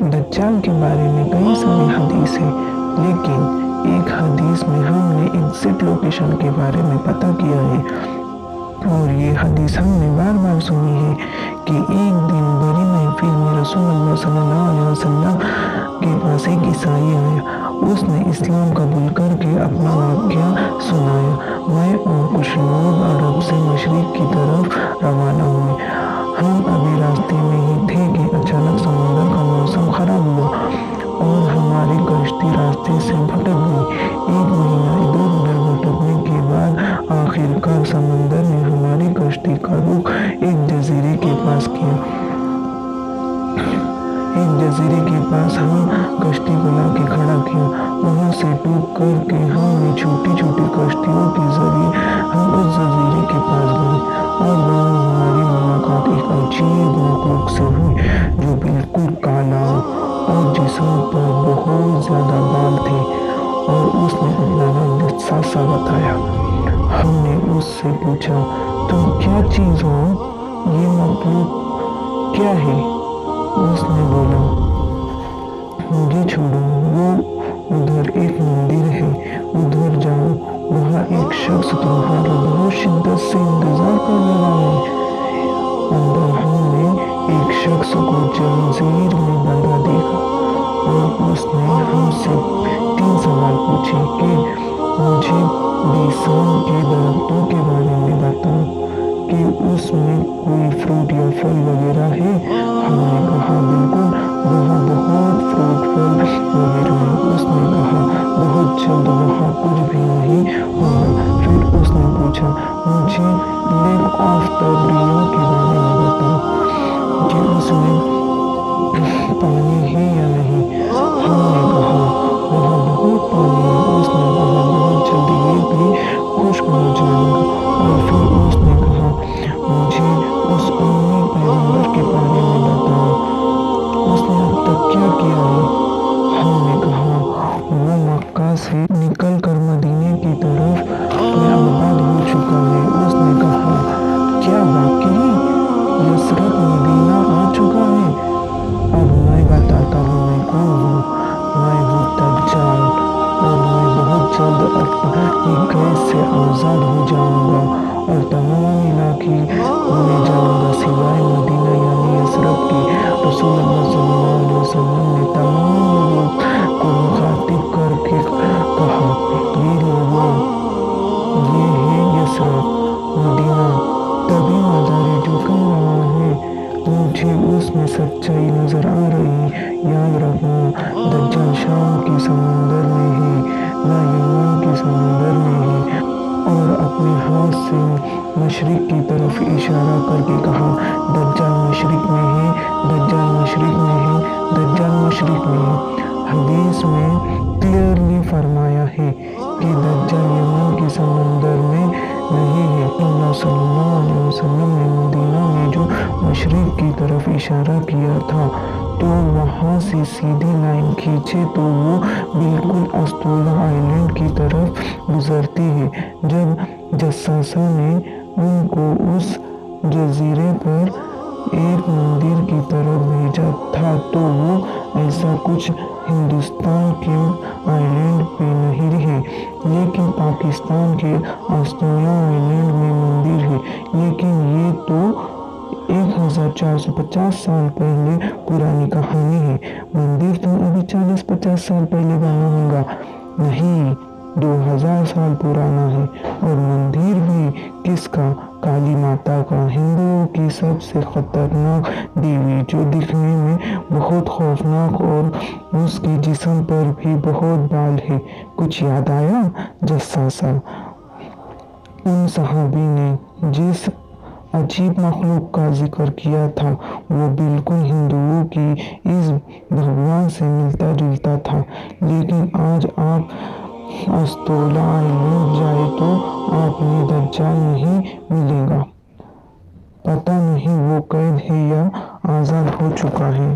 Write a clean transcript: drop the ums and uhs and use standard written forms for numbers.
دجال کے بارے میں کئی ساری حدیث ہے، لیکن ایک حدیث میں ہم نے ایگزیکٹ لوکیشن کے بارے میں پتہ کیا ہے، اور یہ حدیث ہم نے بار بار سنی ہے کہ ایک دن بڑی محفل میں رسول اللہ صلی اللہ علیہ وسلم کے پاس ایک عیسائی آیا۔ اس نے اسلام قبول کر کے اپنا واقعہ سنایا۔ میں اور کچھ لوگ عرب سے مشرق کی طرف روانہ ہوئے۔ ہم ابھی راستے میں ہی تھے کہ اچانک سمندر کا موسم خراب ہوا اور ہماری کشتی راستے سے بھٹک گئی۔ 1 مہینہ ادھر ادھر بھٹکنے کے بعد آخرکار سمندر نے ہماری کشتی کا رخ ایک جزیرے کے پاس کیا۔ ایک جزیرے کے پاس ہم کشتی کو لا کے کھڑا کیا۔ وہاں سے ٹوک کر کے ہم نے چھوٹی چھوٹی کشتیوں کے ذریعے ہم اس جزیرے کے پاس گئے، اور وہاں ہماری ملاقات ایک عجیب مخلوق سے ہوئی جو بالکل کالا اور جسم پر بہت زیادہ بال تھے، اور اس نے اپنا نام جساسا بتایا۔ ہم نے اس سے پوچھا، تم کیا چیز ہو؟ یہ مخلوق کیا ہے؟ اس نے بولا، مجھے چھوڑو، وہ ادھر ایک مندر ہے، ادھر جاؤ، وہاں ایک شخص تمہارا بہت شدت سے انتظار کر رہا ہے۔ اندر ہم نے ایک شخص کو زنجیر میں بندھا دیکھا، اور اس نے ہم سے 3 سوال پوچھے کہ مجھے بیسان کے درختوں کے بارے میں بتاؤ کہ اس میں کوئی فروٹ یا پھل وغیرہ ہے۔ ہم نے کہا بالکل، وہاں بہت فروٹ پھل وغیرہ ہے۔ اس نے کہا بہت جلد وہاں کچھ بھی نہیں ہوگا۔ پھر اس نے پوچھا، مجھے لیک آف تبریہ کے بارے میں بتاؤ کہ اس میں پانی ہے یا نہیں۔ ہم نے کہا وہاں بہت پانی ہے۔ اس نے کہا بہت جلد یہ بھی خشک ہو جائے گا۔ اور پھر اس نے کہا مجھے اس امی پیغمبر کے بارے میں بتاؤ، اس نے اب تک کیا کیا ہے۔ ہم نے کہا وہ مکہ سے نکل کر مدینے کی طرف میں آباد ہو چکا ہے۔ اس نے کہا کیا واقعی یثرب مدینہ آ چکا ہے؟ اب میں بتاتا ہوں میں کون ہوں۔ میں ہوں دجال، اور میں بہت جلد اپنی قید سے آزاد ہو جاؤں گا اور تمام علاقے میں جاؤں گا سوائے مدینہ یعنی یثرب کے۔ رسول اللہ صلی اللہ علیہ وسلم نے تمام لوگوں کو مخاطب کر کے کہا، یہ لوگوں، یہ ہے یثرب، مدینہ، طبی مزار جو کہہ رہا ہے، مجھے اس میں سچائی نظر آ رہی۔ یاد رکھنا، دجال شام کے سمندر میں ہے، نہ یمن کے سمندر میں ہے۔ اور اپنے ہاتھ سے مشرق کی طرف اشارہ کر کے کہا، دجال مشرق میں ہے، دجال مشرق میں ہے، دجال مشرق میں ہے۔ حدیث میں کلیئرلی فرمایا ہے کہ دجال یمن کے سمندر میں نہیں ہے۔ اللہ صلی اللہ علیہ وسلم نے مدینہ میں جو مشرق کی طرف اشارہ کیا تھا، تو وہاں سے سیدھی لائن کھینچے تو وہ بالکل استولا آئلینڈ کی طرف گزرتی ہے۔ جب جساسا نے ان کو اس جزیرے پر ایک مندر کی طرف بھیجا تھا تو وہ ایسا کچھ ہندوستان کے آئلینڈ پہ نہیں ہے، لیکن پاکستان کے استولا آئلینڈ میں مندر ہے۔ لیکن یہ تو 1450 سال پہلے پرانی کہانی ہے۔ مندر تو ابھی 40-50 سال پہلے بنا ہوگا، نہیں، 2000 سال پرانا ہے۔ اور مندر بھی کس کا؟ کالی ماتا کا، ہندوؤں کی سب سے خطرناک دیوی، جو دکھنے میں بہت خوفناک اور اس کے جسم پر بھی بہت بال ہے۔ کچھ یاد آیا؟ جساسا، ان صحابی نے جس عجیب مخلوق کا ذکر کیا تھا وہ بالکل ہندوؤں کی اس بھگوان سے ملتا جلتا تھا، لیکن آج آپ استولا آئلینڈ جائیں تو آپ میں دجال نہیں ملے گا۔ پتہ نہیں وہ قید ہے یا آزاد ہو چکا ہے۔